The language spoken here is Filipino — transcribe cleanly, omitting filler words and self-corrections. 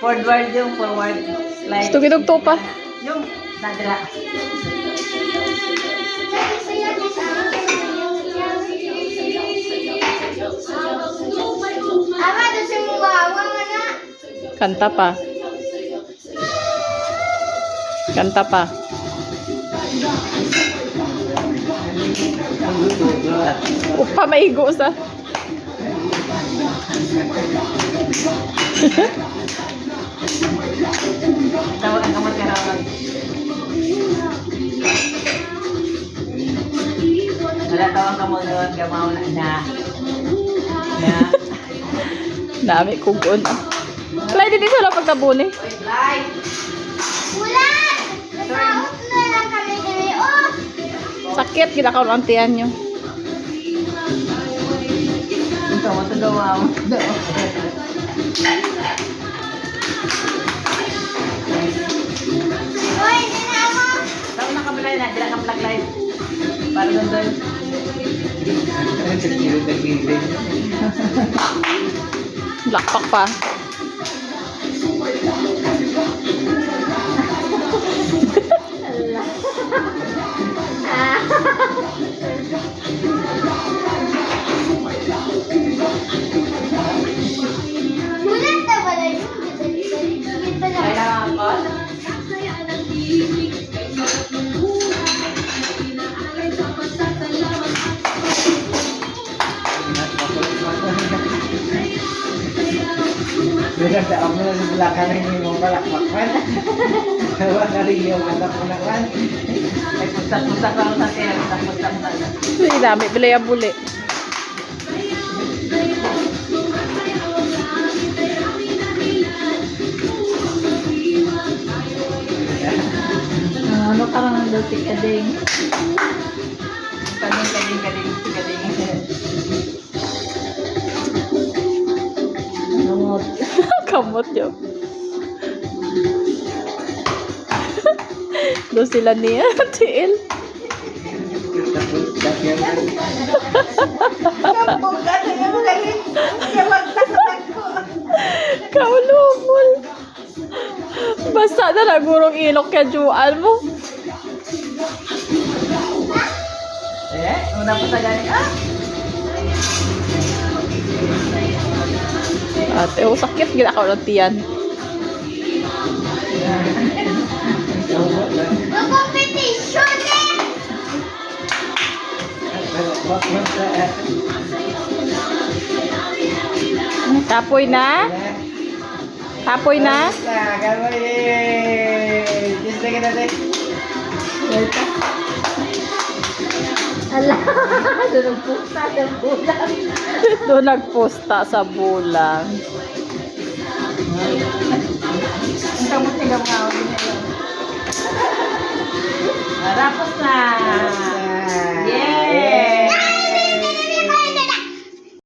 Forward yung forward. Slide. Gusto ginugto pa. Yung nadala. Ama, doon si Muwawa na. Kanta pa. Kanta pa. Upa, maigo sa. Tawag ang kamot ka raw. Wala tawag kamot doon. Gamaw na. Dami kugon. Klay, dito sa lang pagtabuni. Uy, Fly! Ulan! Nagkaot na lang kami kami. Oh! Sakit, ginakaw ang tiyan nyo. Ito, matagawa mo. Uy, hindi na ako. Tawag na kamalay na. Dila kang live. Para doon. Lakpak pa. Ulan na pala yun. Dali pala. Kailangan ko. Bilang tak ako na sa belakang ini mo palakpakan. Tawa ka rin yung anak mo naman. Ay, pusak-pusak lang sa kaya. Pusak-pusak lang. Hindi dami, bilay ang buli. Ano parang lutik ka ding. Kading. Kamot. Kamot yun. Doon sila niya, tiil. Kaulumol. Basta na nagurong inok ka jual mo. Una pa sa gani. At sakit, ginakaw ng tiyan. Mag-competition eh! Tapoy na? Tapoy na? Ala, doon pusta ng bulan. Doon nagposta sa bulang. Ang kamot siya gamaw. Rapos na.